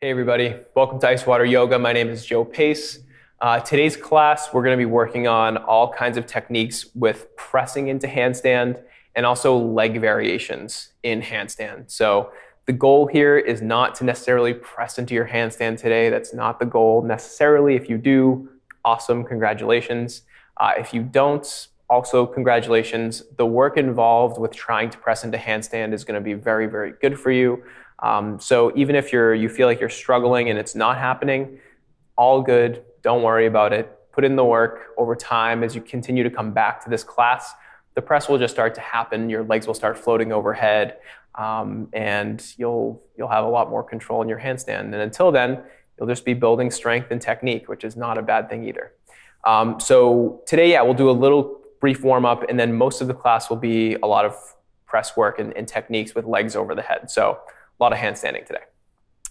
Hey everybody, welcome to Icewater Yoga. My name is Joe Pace. Today's class, we're going to be working on all kinds of techniques with pressing into handstand and also leg variations in handstand. So the goal here is not to necessarily press into your handstand today. That's not the goal necessarily. If you do, awesome, congratulations. If you don't, also congratulations. The work involved with trying to press into handstand is going to be very, very good for you. So even if you feel like you're struggling and it's not happening, all good. Don't worry about it. Put in the work over time as you continue to come back to this class. The press will just start to happen. Your legs will start floating overhead, and you'll have a lot more control in your handstand. And until then, you'll just be building strength and technique, which is not a bad thing either. So today, we'll do a little brief warm up, and then most of the class will be a lot of press work and techniques with legs over the head. So a lot of handstanding today.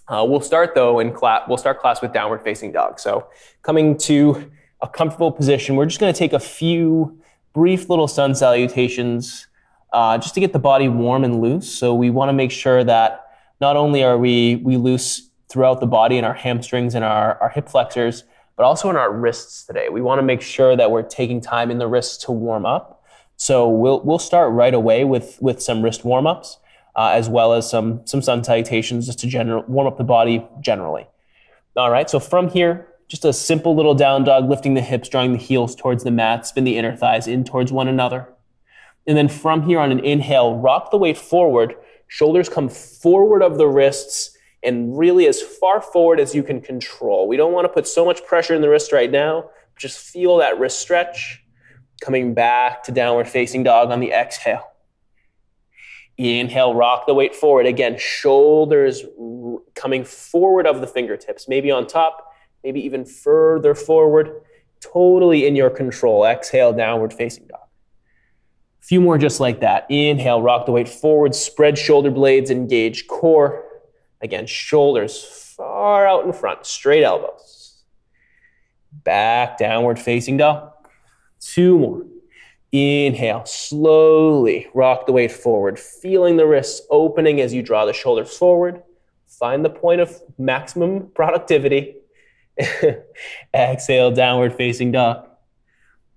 We'll start class with downward facing dog. So coming to a comfortable position, we're just going to take a few brief little sun salutations just to get the body warm and loose. So we want to make sure that not only are we loose throughout the body in our hamstrings and our hip flexors, but also in our wrists today. We want to make sure that we're taking time in the wrists to warm up. So we'll start right away with some wrist warm-ups. As well as some sun salutations just to warm up the body generally. All right, so from here, just a simple little down dog, lifting the hips, drawing the heels towards the mat, spin the inner thighs in towards one another. And then from here on an inhale, rock the weight forward, shoulders come forward of the wrists and really as far forward as you can control. We don't want to put so much pressure in the wrist right now, just feel that wrist stretch. Coming back to downward facing dog on the exhale. Inhale, rock the weight forward. Again, shoulders coming forward of the fingertips, maybe on top, maybe even further forward, totally in your control. Exhale, downward facing dog. A few more just like that. Inhale, rock the weight forward, spread shoulder blades, engage core. Again, shoulders far out in front, straight elbows. Back, downward facing dog. Two more. Inhale, slowly rock the weight forward, feeling the wrists opening as you draw the shoulders forward. Find the point of maximum productivity. Exhale, downward facing dog.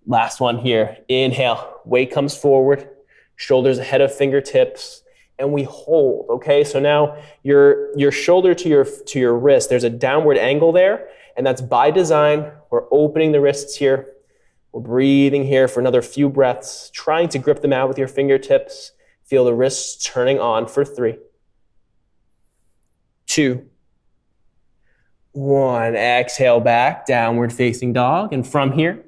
Last one here. Inhale, weight comes forward, shoulders ahead of fingertips, and we hold, okay? So now your shoulder to your wrist, there's a downward angle there, and that's by design. We're opening the wrists here. We're breathing here for another few breaths, trying to grip them out with your fingertips. Feel the wrists turning on for 3, 2, 1. Exhale back, downward facing dog. And from here,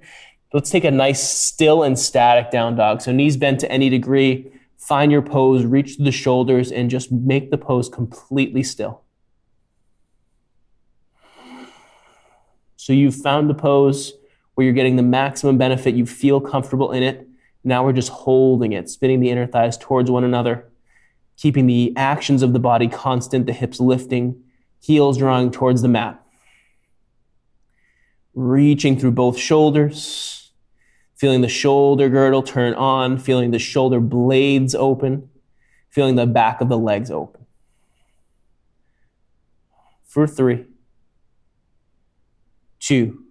let's take a nice still and static down dog. So knees bent to any degree. Find your pose, reach through the shoulders, and just make the pose completely still. So you've found the pose where you're getting the maximum benefit, you feel comfortable in it. Now we're just holding it, spinning the inner thighs towards one another, keeping the actions of the body constant, the hips lifting, heels drawing towards the mat. Reaching through both shoulders, feeling the shoulder girdle turn on, feeling the shoulder blades open, feeling the back of the legs open. For 3, 2,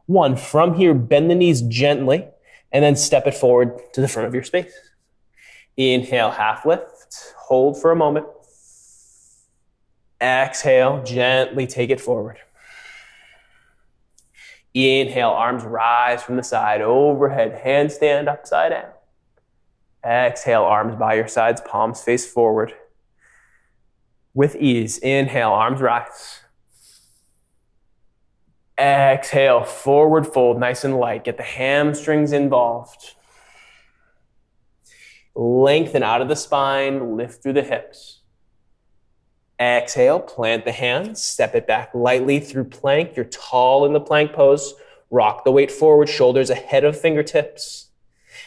1. From here, bend the knees gently and then step it forward to the front of your space. Inhale, half lift. Hold for a moment. Exhale, gently take it forward. Inhale, arms rise from the side, overhead, handstand, upside down. Exhale, arms by your sides, palms face forward. With ease, inhale, arms rise. Exhale, forward fold, nice and light. Get the hamstrings involved. Lengthen out of the spine, lift through the hips. Exhale, plant the hands, step it back lightly through plank. You're tall in the plank pose. Rock the weight forward, shoulders ahead of fingertips.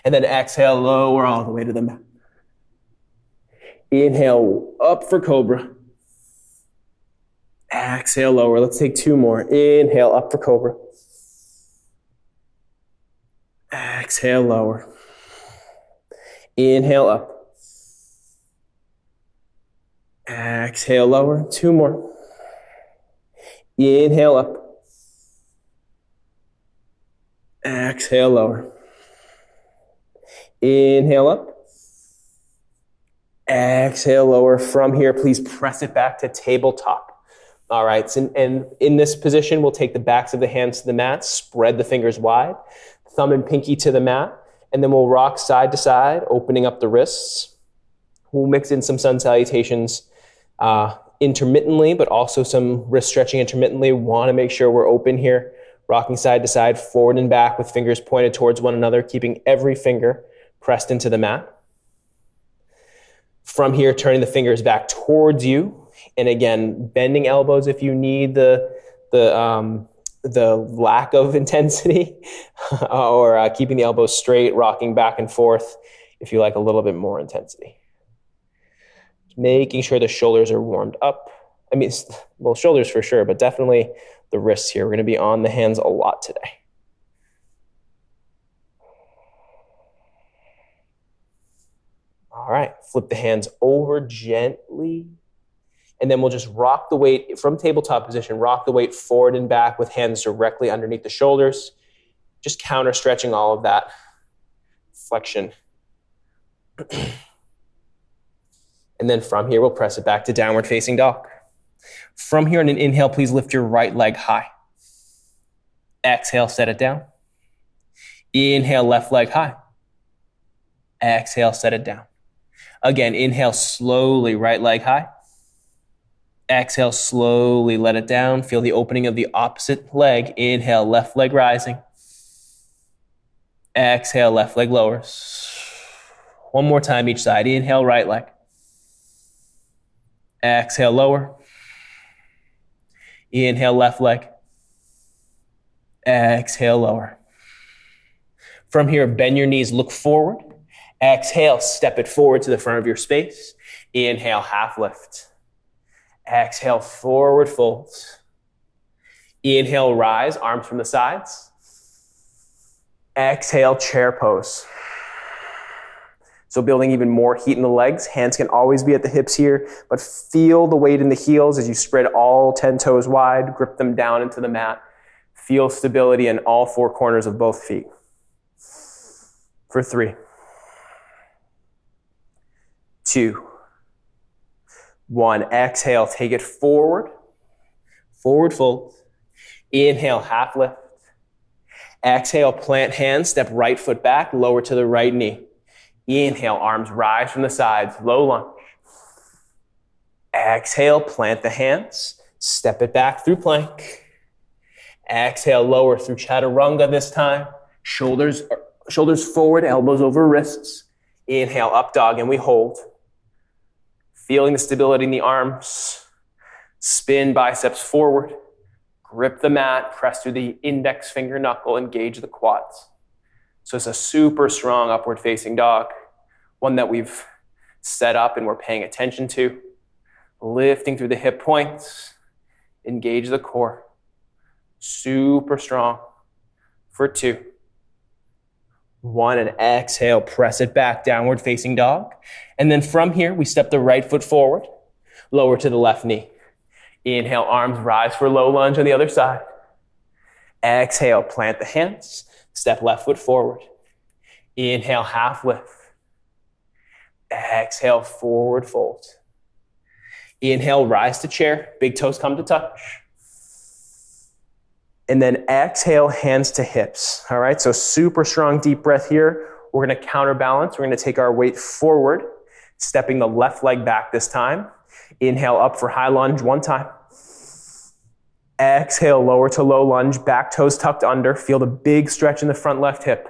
And then exhale, lower all the way to the mat. Inhale, up for cobra. Exhale, lower. Let's take 2 more. Inhale, up for cobra. Exhale, lower. Inhale, up. Exhale, lower. 2 more. Inhale up. Exhale, lower. Inhale up. Exhale, lower. From here, please press it back to tabletop. All right, so, and in this position, we'll take the backs of the hands to the mat, spread the fingers wide, thumb and pinky to the mat, and then we'll rock side to side, opening up the wrists. We'll mix in some sun salutations intermittently, but also some wrist stretching intermittently. Want to make sure we're open here, rocking side to side, forward and back with fingers pointed towards one another, keeping every finger pressed into the mat. From here, turning the fingers back towards you. And again, bending elbows if you need the lack of intensity, or keeping the elbows straight, rocking back and forth if you like a little bit more intensity. Making sure the shoulders are warmed up. I mean, well, shoulders for sure, but definitely the wrists here. We're going to be on the hands a lot today. All right, flip the hands over gently. And then we'll just rock the weight from tabletop position, rock the weight forward and back with hands directly underneath the shoulders, just counter stretching all of that flexion. And then from here, we'll press it back to downward facing dog. From here, on an inhale, please lift your right leg high. Exhale, set it down. Inhale, left leg high. Exhale, set it down. Again, inhale slowly, right leg high. Exhale, slowly let it down. Feel the opening of the opposite leg. Inhale, left leg rising. Exhale, left leg lowers. One more time each side. Inhale, right leg. Exhale, lower. Inhale, left leg. Exhale, lower. From here, bend your knees, look forward. Exhale, step it forward to the front of your space. Inhale, half lift. Exhale, forward fold. Inhale, rise, arms from the sides. Exhale, chair pose. So building even more heat in the legs. Hands can always be at the hips here, but feel the weight in the heels as you spread all 10 toes wide, grip them down into the mat. Feel stability in all four corners of both feet. For 3, 2, 1. Exhale, take it forward. Forward fold. Inhale, half lift. Exhale, plant hands, step right foot back, lower to the right knee. Inhale, arms rise from the sides, low lunge. Exhale, plant the hands, step it back through plank. Exhale, lower through chaturanga this time. Shoulders forward, elbows over wrists. Inhale, up dog, and we hold. Feeling the stability in the arms. Spin biceps forward. Grip the mat, press through the index finger knuckle, engage the quads. So it's a super strong upward facing dog, one that we've set up and we're paying attention to. Lifting through the hip points, engage the core. Super strong. For 2, 1, and exhale, press it back, downward facing dog. And then from here, we step the right foot forward, lower to the left knee. Inhale, arms rise for low lunge on the other side. Exhale, plant the hands, step left foot forward. Inhale, half lift. Exhale, forward fold. Inhale, rise to chair, big toes come to touch. And then exhale, hands to hips. All right, so super strong deep breath here. We're gonna counterbalance. We're gonna take our weight forward, stepping the left leg back this time. Inhale, up for high lunge 1 time. Exhale, lower to low lunge, back toes tucked under. Feel the big stretch in the front left hip.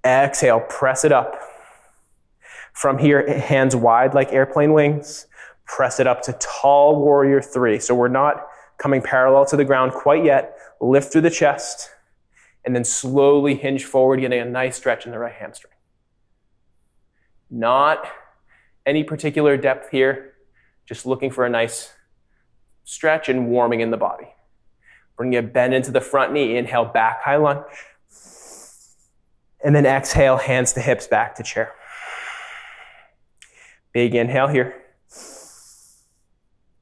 Exhale, press it up. From here, hands wide like airplane wings. Press it up to tall warrior 3. So we're not coming parallel to the ground quite yet. Lift through the chest, and then slowly hinge forward, getting a nice stretch in the right hamstring. Not any particular depth here, just looking for a nice stretch and warming in the body. Bring a bend into the front knee. Inhale, back high lunge. And then exhale, hands to hips, back to chair. Big inhale here.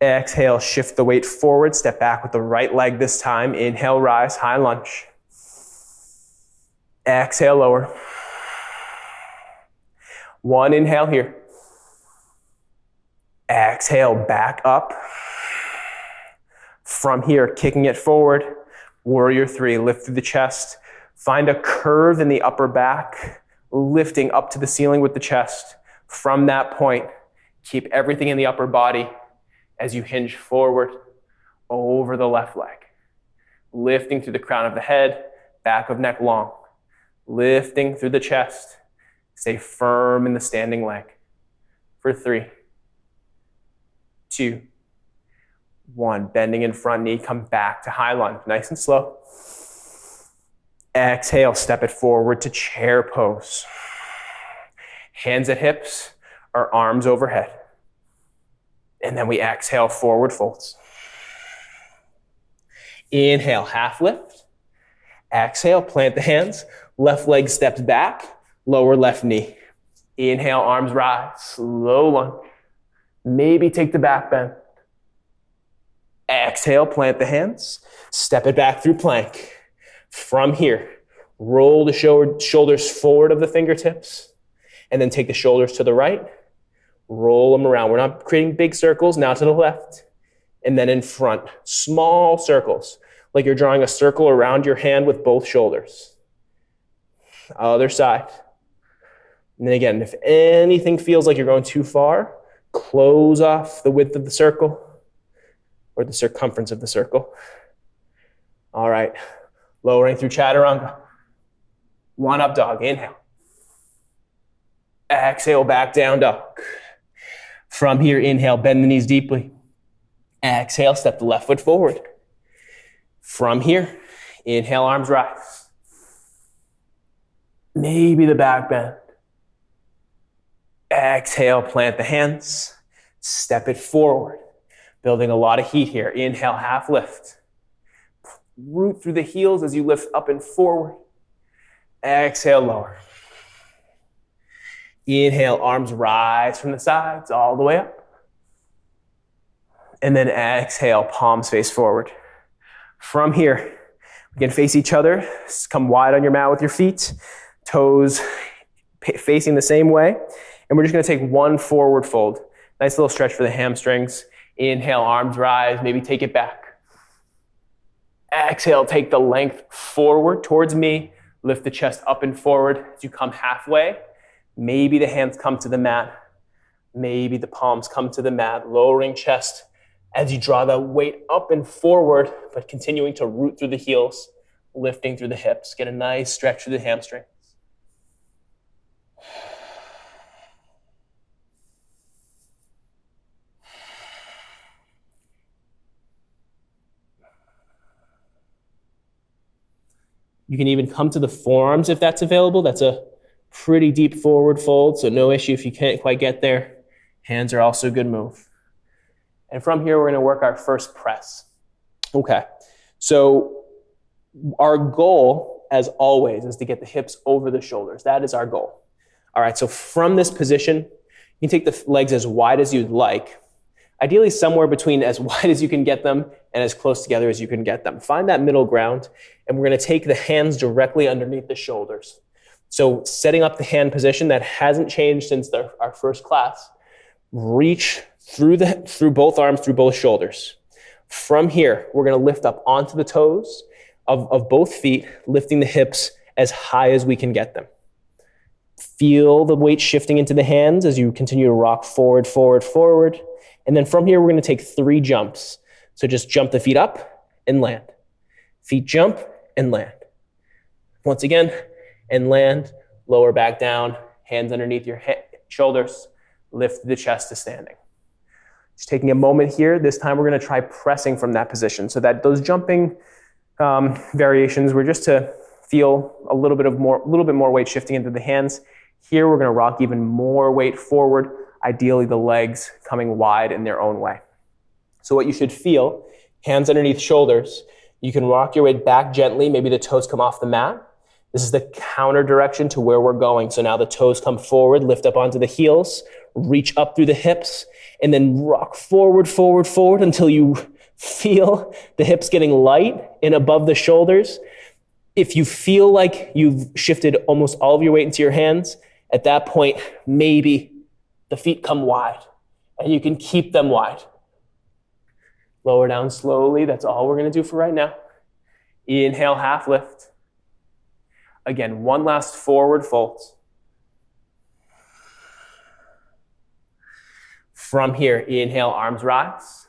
Exhale, shift the weight forward, step back with the right leg this time. Inhale, rise, high lunge. Exhale, lower. One inhale here. Exhale, back up. From here, kicking it forward. Warrior three, lift through the chest. Find a curve in the upper back, lifting up to the ceiling with the chest. From that point, keep everything in the upper body as you hinge forward over the left leg. Lifting through the crown of the head, back of neck long. Lifting through the chest. Stay firm in the standing leg. For 3, 2, 1. Bending in front knee, come back to high lunge. Nice and slow. Exhale, step it forward to chair pose. Hands at hips or arms overhead. And then we exhale, forward folds. Inhale, half lift. Exhale, plant the hands. Left leg steps back, lower left knee. Inhale, arms rise, slow lunge. Maybe take the back bend. Exhale, plant the hands. Step it back through plank. From here, roll the shoulders forward of the fingertips, and then take the shoulders to the right. Roll them around. We're not creating big circles. Now to the left. And then in front. Small circles. Like you're drawing a circle around your hand with both shoulders. Other side. And then again, if anything feels like you're going too far, close off the width of the circle or the circumference of the circle. All right. Lowering through chaturanga. One up dog. Inhale. Exhale, back down dog. From here, inhale, bend the knees deeply. Exhale, step the left foot forward. From here, inhale, arms rise. Maybe the back bend. Exhale, plant the hands. Step it forward. Building a lot of heat here. Inhale, half lift. Root through the heels as you lift up and forward. Exhale, lower. Inhale, arms rise from the sides all the way up. And then exhale, palms face forward. From here, we can face each other. Come wide on your mat with your feet. Toes facing the same way. And we're just going to take one forward fold. Nice little stretch for the hamstrings. Inhale, arms rise. Maybe take it back. Exhale, take the length forward towards me. Lift the chest up and forward as you come halfway. Maybe the hands come to the mat. Maybe the palms come to the mat. Lowering chest as you draw the weight up and forward, but continuing to root through the heels, lifting through the hips. Get a nice stretch through the hamstrings. You can even come to the forearms if that's available. That's a pretty deep forward fold, so no issue if you can't quite get there. Hands are also a good move. And from here, we're going to work our first press. Okay, so our goal, as always, is to get the hips over the shoulders. That is our goal. All right, so from this position, you can take the legs as wide as you'd like. Ideally, somewhere between as wide as you can get them and as close together as you can get them. Find that middle ground, and we're going to take the hands directly underneath the shoulders. So setting up the hand position that hasn't changed since our first class. Reach through both arms, through both shoulders. From here, we're going to lift up onto the toes of both feet, lifting the hips as high as we can get them. Feel the weight shifting into the hands as you continue to rock forward, forward, forward. And then from here, we're going to take 3 jumps. So just jump the feet up and land. Feet jump and land. Once again, and land, lower back down, hands underneath your shoulders, lift the chest to standing. Just taking a moment here. This time we're going to try pressing from that position so that those jumping variations were just to feel a little bit more weight shifting into the hands. Here we're going to rock even more weight forward, ideally the legs coming wide in their own way. So what you should feel, hands underneath shoulders, you can rock your weight back gently, maybe the toes come off the mat. This is the counter direction to where we're going. So now the toes come forward, lift up onto the heels, reach up through the hips, and then rock forward, forward, forward until you feel the hips getting light and above the shoulders. If you feel like you've shifted almost all of your weight into your hands, at that point, maybe the feet come wide, and you can keep them wide. Lower down slowly. That's all we're going to do for right now. Inhale, half lift. Again, one last forward fold. From here, inhale, arms rise.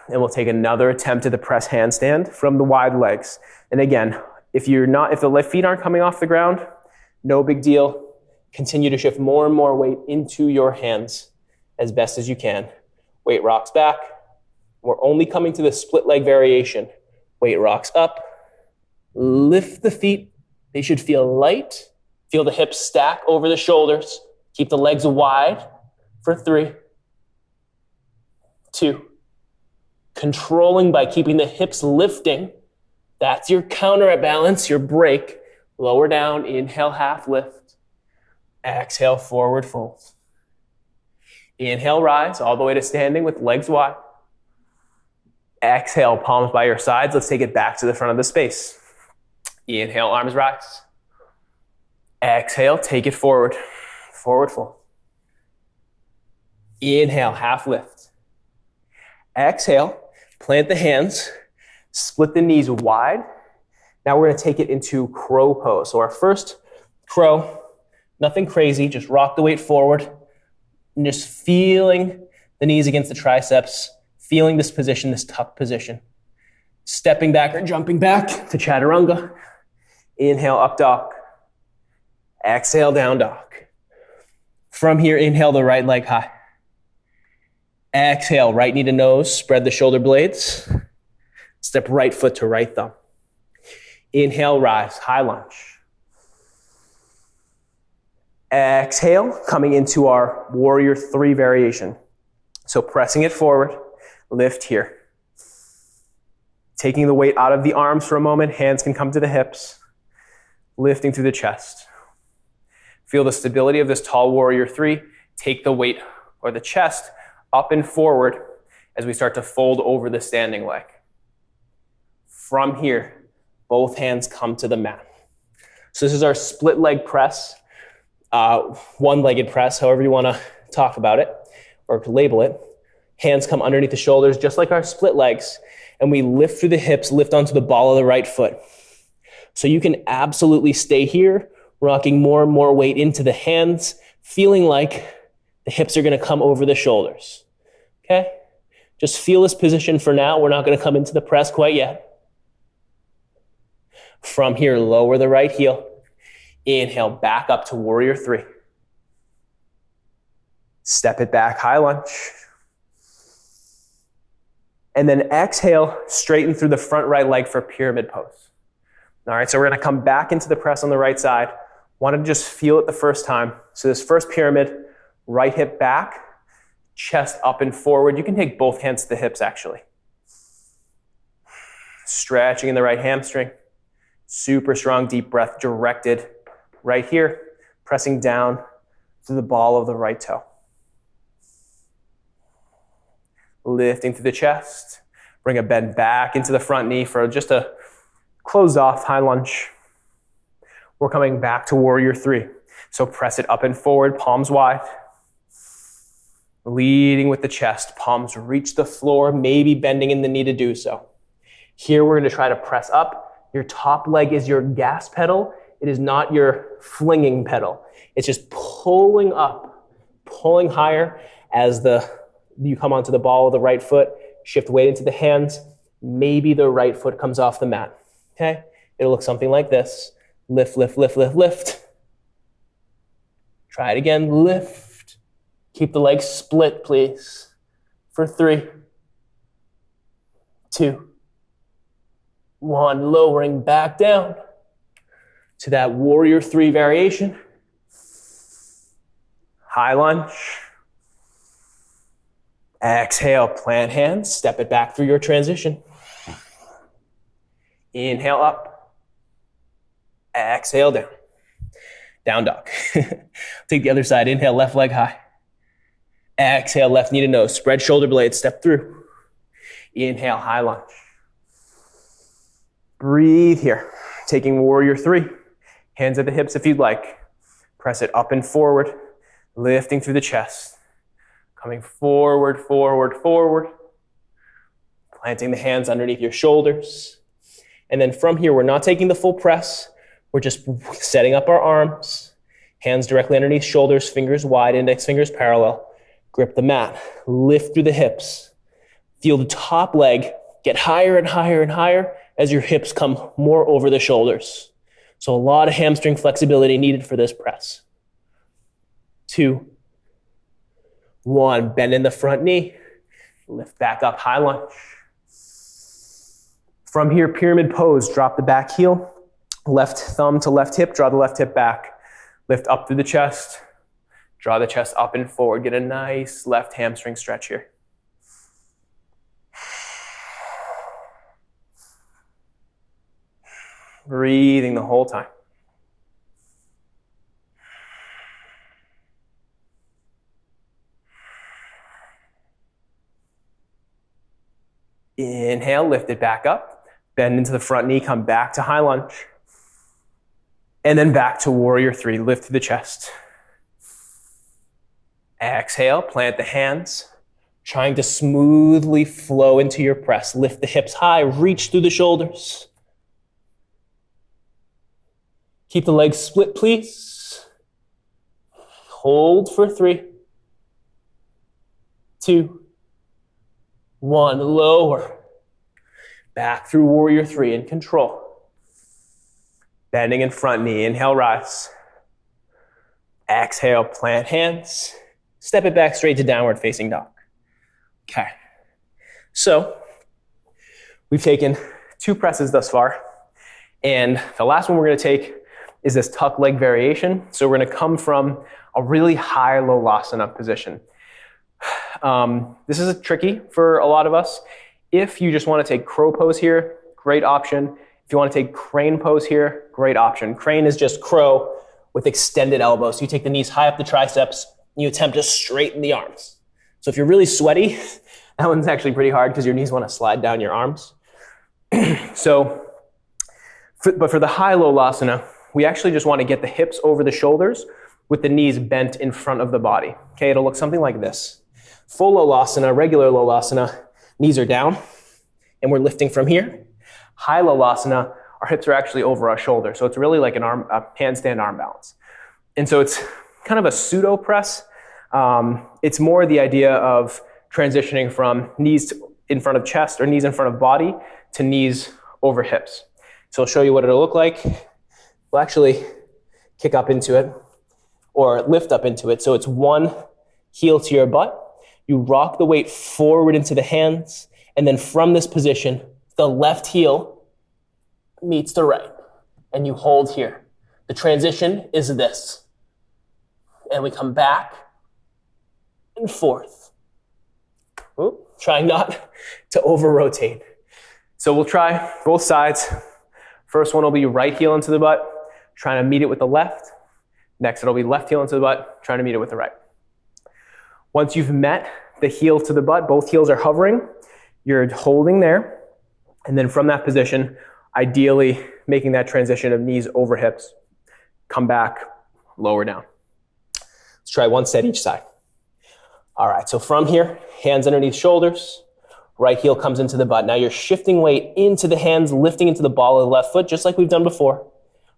And we'll take another attempt at the press handstand from the wide legs. And again, if the feet aren't coming off the ground, no big deal. Continue to shift more and more weight into your hands as best as you can. Weight rocks back. We're only coming to the split leg variation. Weight rocks up. Lift the feet. They should feel light. Feel the hips stack over the shoulders. Keep the legs wide for 3, 2. Controlling by keeping the hips lifting. That's your counterbalance, your break. Lower down, inhale, half lift. Exhale, forward fold. Inhale, rise all the way to standing with legs wide. Exhale, palms by your sides. Let's take it back to the front of the space. Inhale, arms rise. Exhale, take it forward. Forward fold. Inhale, half lift. Exhale, plant the hands, split the knees wide. Now we're going to take it into crow pose. So our first crow, nothing crazy, just rock the weight forward and just feeling the knees against the triceps, feeling this position, this tuck position. Stepping back or jumping back to chaturanga. Inhale, up dog. Exhale, down dog. From here, inhale the right leg high. Exhale, right knee to nose, spread the shoulder blades. Step right foot to right thumb. Inhale, rise, high lunge. Exhale, coming into our warrior 3 variation. So pressing it forward, lift here. Taking the weight out of the arms for a moment, hands can come to the hips. Lifting through the chest. Feel the stability of this tall warrior 3. Take the weight or the chest up and forward as we start to fold over the standing leg. From here, both hands come to the mat. So this is our split leg press, one-legged press, however you want to talk about it or label it. Hands come underneath the shoulders, just like our split legs, and we lift through the hips, lift onto the ball of the right foot. So you can absolutely stay here, rocking more and more weight into the hands, feeling like the hips are going to come over the shoulders. Okay? Just feel this position for now. We're not going to come into the press quite yet. From here, lower the right heel. Inhale, back up to warrior 3. Step it back, high lunge. And then exhale, straighten through the front right leg for pyramid pose. All right, so we're going to come back into the press on the right side. Want to just feel it the first time. So this first pyramid, right hip back, chest up and forward. You can take both hands to the hips, actually. Stretching in the right hamstring. Super strong, deep breath directed right here. Pressing down to the ball of the right toe. Lifting through the chest. Bring a bend back into the front knee for just a closed off high lunge. We're coming back to warrior 3. So press it up and forward, palms wide. Leading with the chest, palms reach the floor, maybe bending in the knee to do so. Here we're going to try to press up. Your top leg is your gas pedal. It is not your flinging pedal. It's just pulling up, pulling higher as you come onto the ball of the right foot, shift weight into the hands. Maybe the right foot comes off the mat. Okay? It'll look something like this. Lift, lift, lift, lift, lift. Try it again, lift. Keep the legs split, please. For 3, 2, 1. Lowering back down to that warrior 3 variation. High lunge. Exhale, plant hands, step it back through your transition. Inhale up. Exhale down. Down dog. Take the other side. Inhale, left leg high. Exhale, left knee to nose. Spread shoulder blades, step through. Inhale, high lunge. Breathe here. Taking warrior three. Hands at the hips if you'd like. Press it up and forward. Lifting through the chest. Coming forward, forward, forward. Planting the hands underneath your shoulders. And then from here, we're not taking the full press. We're just setting up our arms. Hands directly underneath shoulders, fingers wide, index fingers parallel. Grip the mat. Lift through the hips. Feel the top leg get higher and higher and higher as your hips come more over the shoulders. So a lot of hamstring flexibility needed for this press. 2, 1, bend in the front knee. Lift back up, high lunge. From here, pyramid pose, drop the back heel. Left thumb to left hip, draw the left hip back. Lift up through the chest. Draw the chest up and forward. Get a nice left hamstring stretch here. Breathing the whole time. Inhale, lift it back up. Bend into the front knee, come back to high lunge. And then back to warrior three, lift through the chest. Exhale, plant the hands. Trying to smoothly flow into your press. Lift the hips high, reach through the shoulders. Keep the legs split, please. Hold for 3, 2, 1, lower. Back through warrior three in control. Bending in front knee, inhale, rise. Exhale, plant hands. Step it back straight to downward facing dog. Okay. So, we've taken 2 presses thus far. And the last one we're gonna take is this tuck leg variation. So we're gonna come from a really high lolasana position. This is tricky for a lot of us. If you just wanna take crow pose here, great option. If you wanna take crane pose here, great option. Crane is just crow with extended elbows. So you take the knees high up the triceps, and you attempt to straighten the arms. So if you're really sweaty, that one's actually pretty hard because your knees wanna slide down your arms. But for the high lolasana, we actually just wanna get the hips over the shoulders with the knees bent in front of the body. Okay, it'll look something like this. Full lolasana, regular lolasana, knees are down, and we're lifting from here. High lolasana, our hips are actually over our shoulder. So it's really like a handstand arm balance. And so it's kind of a pseudo press. It's more the idea of transitioning from knees in front of chest or knees in front of body to knees over hips. So I'll show you what it'll look like. We'll actually kick up into it or lift up into it. So it's one heel to your butt. You rock the weight forward into the hands. And then from this position, the left heel meets the right. And you hold here. The transition is this. And we come back and forth. Ooh, trying not to over-rotate. So we'll try both sides. First one will be right heel into the butt, trying to meet it with the left. Next, it'll be left heel into the butt, trying to meet it with the right. Once you've met the heel to the butt, both heels are hovering, you're holding there. And then from that position, ideally making that transition of knees over hips, come back, lower down. Let's try one set each side. All right, so from here, hands underneath shoulders, right heel comes into the butt. Now you're shifting weight into the hands, lifting into the ball of the left foot, just like we've done before.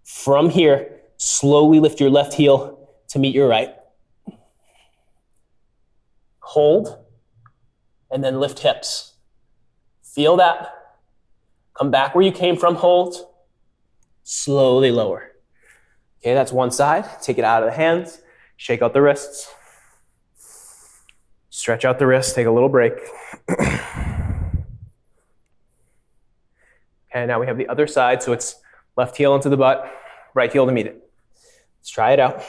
From here, slowly lift your left heel to meet your right. Hold, and then lift hips. Feel that. Come back where you came from, hold. Slowly lower. Okay, that's one side. Take it out of the hands. Shake out the wrists. Stretch out the wrists, take a little break. Okay, now we have the other side, so it's left heel into the butt, right heel to meet it. Let's try it out.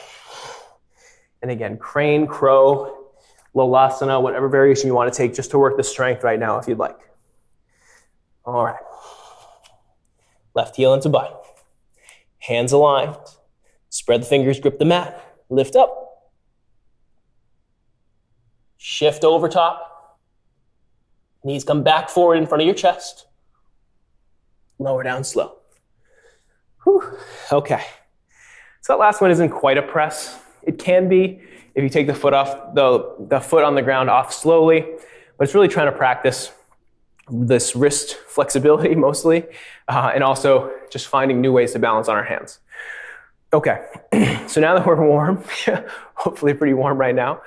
And again, crane, crow, lolasana, whatever variation you want to take just to work the strength right now if you'd like. All right. Left heel into butt. Hands aligned. Spread the fingers, grip the mat, lift up. Shift over top. Knees come back forward in front of your chest. Lower down slow. Whew. Okay. So that last one isn't quite a press. It can be if you take the foot off, the foot on the ground off slowly, but it's really trying to practice this wrist flexibility mostly, and also just finding new ways to balance on our hands. Okay, so now that we're warm, hopefully pretty warm right now,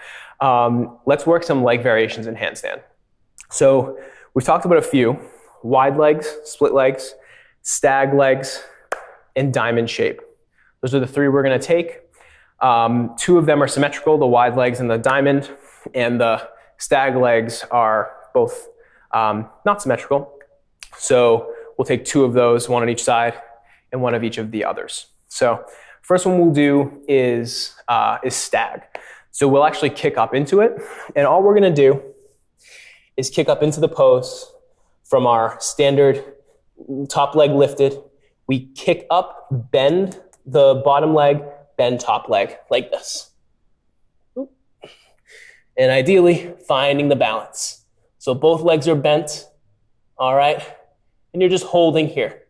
let's work some leg variations in handstand. So we've talked about a few: wide legs, split legs, stag legs, and diamond shape. Those are the three we're going to take. Two of them are symmetrical, the wide legs and the diamond, and the stag legs are both not symmetrical. So we'll take two of those, one on each side and one of each of the others. So first one we'll do is stag. So we'll actually kick up into it, and all we're going to do is kick up into the pose from our standard top leg lifted. We kick up, bend the bottom leg, bend top leg like this. And ideally, finding the balance. So both legs are bent, all right? And you're just holding here.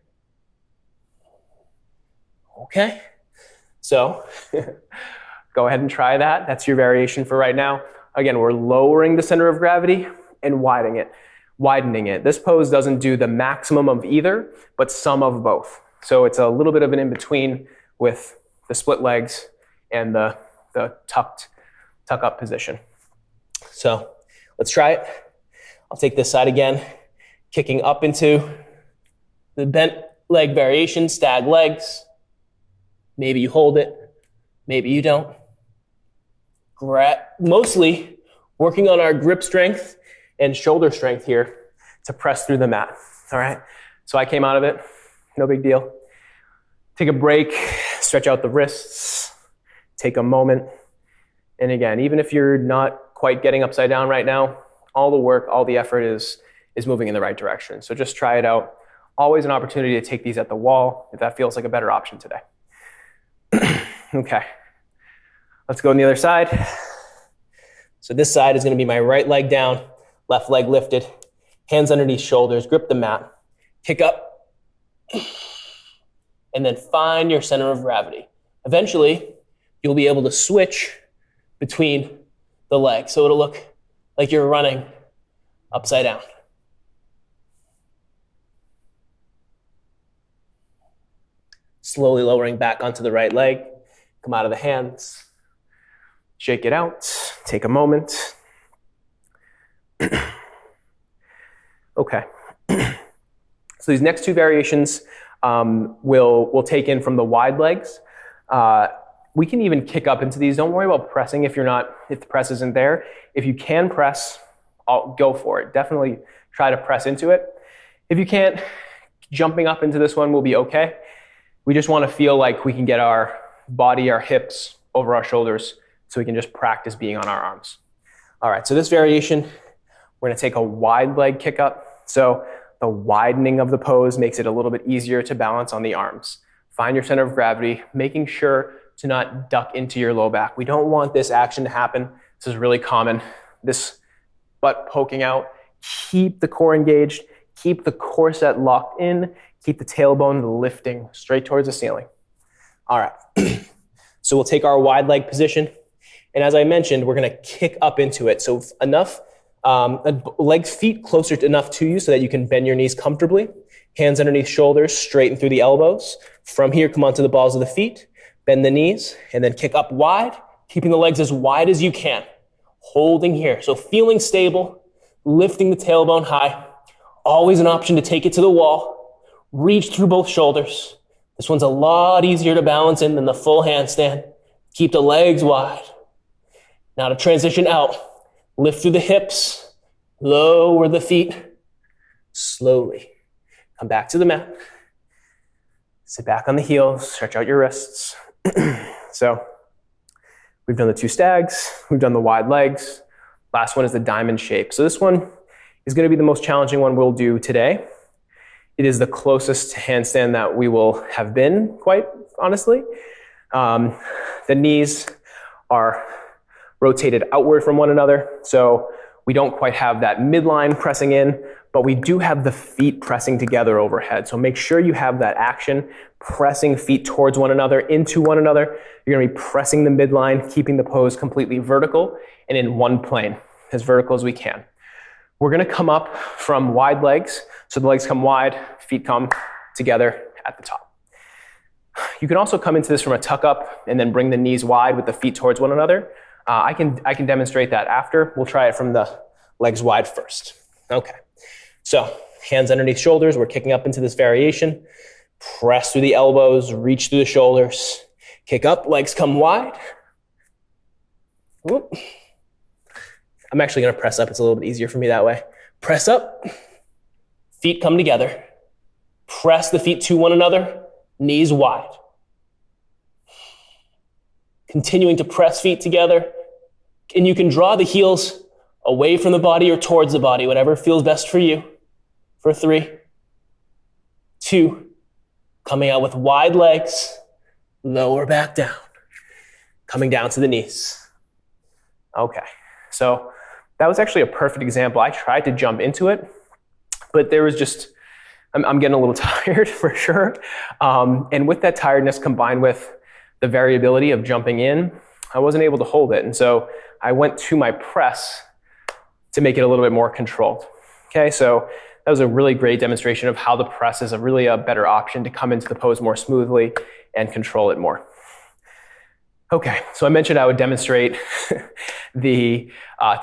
Okay? So go ahead and try that. That's your variation for right now. Again, we're lowering the center of gravity and widening it. This pose doesn't do the maximum of either, but some of both. So it's a little bit of an in-between with the split legs and the tuck up position. So let's try it. I'll take this side again, kicking up into the bent leg variation, stag legs. Maybe you hold it, maybe you don't. Mostly working on our grip strength and shoulder strength here to press through the mat, all right? So I came out of it, no big deal. Take a break, stretch out the wrists, take a moment. And again, even if you're not quite getting upside down right now, all the work, all the effort is moving in the right direction. So just try it out. Always an opportunity to take these at the wall if that feels like a better option today. Okay, let's go on the other side. So this side is going to be my right leg down, left leg lifted, hands underneath shoulders, grip the mat, kick up, and then find your center of gravity. Eventually, you'll be able to switch between the legs, so it'll look like you're running upside down. Slowly lowering back onto the right leg, come out of the hands, shake it out, take a moment. Okay, so these next two variations we'll take in from the wide legs. We can even kick up into these. Don't worry about pressing if the press isn't there. If you can press, go for it. Definitely try to press into it. If you can't, jumping up into this one will be okay. We just want to feel like we can get our body, our hips over our shoulders so we can just practice being on our arms. All right, so this variation, we're going to take a wide leg kick up. So the widening of the pose makes it a little bit easier to balance on the arms. Find your center of gravity, making sure to not duck into your low back. We don't want this action to happen. This is really common. This butt poking out. Keep the core engaged. Keep the core set locked in. Keep the tailbone lifting straight towards the ceiling. All right. So we'll take our wide leg position. And as I mentioned, we're going to kick up into it. So enough, legs, feet closer enough to you so that you can bend your knees comfortably. Hands underneath shoulders, straighten through the elbows. From here, come onto the balls of the feet. Bend the knees, and then kick up wide, keeping the legs as wide as you can. Holding here. So feeling stable, lifting the tailbone high. Always an option to take it to the wall. Reach through both shoulders. This one's a lot easier to balance in than the full handstand. Keep the legs wide. Now to transition out, lift through the hips, lower the feet, slowly. Come back to the mat. Sit back on the heels, stretch out your wrists. So we've done the two stags, we've done the wide legs. Last one is the diamond shape. So this one is going to be the most challenging one we'll do today. It is the closest to handstand that we will have been, quite honestly. The knees are rotated outward from one another, so we don't quite have that midline pressing in, but we do have the feet pressing together overhead. So make sure you have that action, pressing feet towards one another, into one another. You're gonna be pressing the midline, keeping the pose completely vertical and in one plane, as vertical as we can. We're gonna come up from wide legs. So the legs come wide, feet come together at the top. You can also come into this from a tuck up and then bring the knees wide with the feet towards one another. I can demonstrate that after. We'll try it from the legs wide first. Okay, so hands underneath shoulders. We're kicking up into this variation. Press through the elbows, reach through the shoulders. Kick up, legs come wide. Whoop. I'm actually gonna press up. It's a little bit easier for me that way. Press up, feet come together. Press the feet to one another, knees wide. Continuing to press feet together. And you can draw the heels away from the body or towards the body, whatever feels best for you. For 3, 2, coming out with wide legs, lower back down, coming down to the knees. Okay, so that was actually a perfect example. I tried to jump into it, but there was just, I'm getting a little tired for sure. And with that tiredness combined with the variability of jumping in, I wasn't able to hold it. And so I went to my press to make it a little bit more controlled. Okay, so that was a really great demonstration of how the press is really a better option to come into the pose more smoothly and control it more. Okay, so I mentioned I would demonstrate the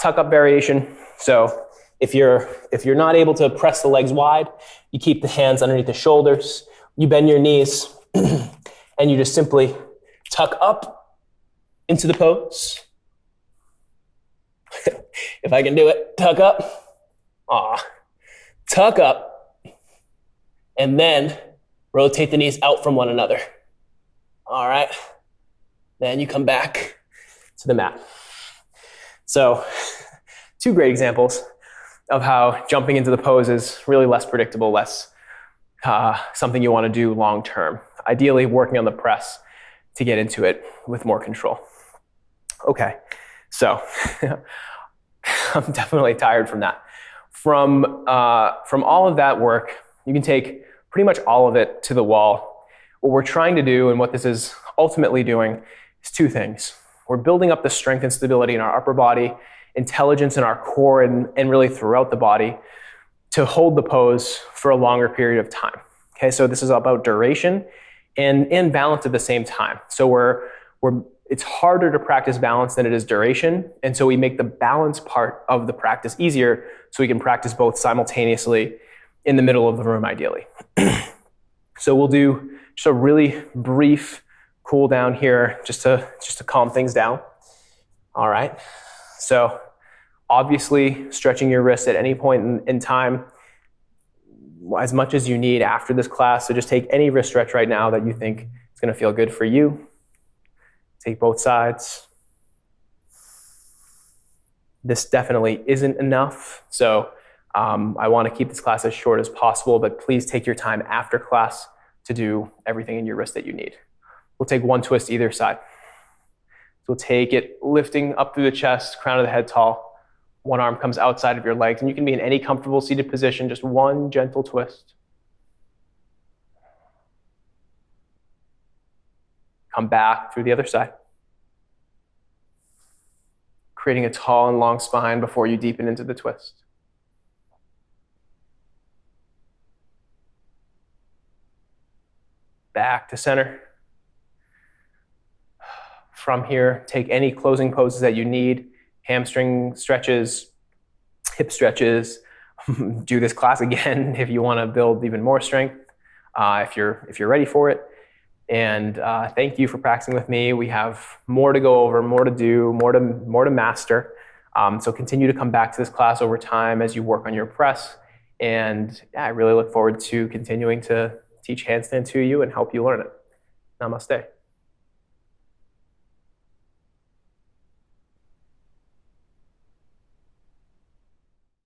tuck up variation. So if you're not able to press the legs wide, you keep the hands underneath the shoulders, you bend your knees, and you just simply tuck up into the pose. If I can do it, tuck up. Tuck up. And then rotate the knees out from one another. All right. Then you come back to the mat. So 2 great examples of how jumping into the pose is really less predictable, less something you want to do long term. Ideally working on the press to get into it with more control. Okay, so I'm definitely tired from that. From all of that work, you can take pretty much all of it to the wall. What we're trying to do and what this is ultimately doing is 2 things. We're building up the strength and stability in our upper body, intelligence in our core, and really throughout the body to hold the pose for a longer period of time. Okay, so this is about duration and balance at the same time. So it's harder to practice balance than it is duration, and so we make the balance part of the practice easier so we can practice both simultaneously in the middle of the room, ideally. So we'll do just a really brief cool down here just to calm things down. All right, so obviously stretching your wrists at any point in time as much as you need after this class. So just take any wrist stretch right now that you think is going to feel good for you. Take both sides. This definitely isn't enough, so I want to keep this class as short as possible, but please take your time after class to do everything in your wrist that you need. We'll take 1 twist either side. So we'll take it lifting up through the chest, crown of the head tall. 1 arm comes outside of your legs, and you can be in any comfortable seated position, just 1 gentle twist. Come back through the other side. Creating a tall and long spine before you deepen into the twist. Back to center. From here, take any closing poses that you need. Hamstring stretches, hip stretches. Do this class again if you want to build even more strength, if you're ready for it. And thank you for practicing with me. We have more to go over, more to do, more to master. So continue to come back to this class over time as you work on your press. And yeah, I really look forward to continuing to teach handstand to you and help you learn it. Namaste.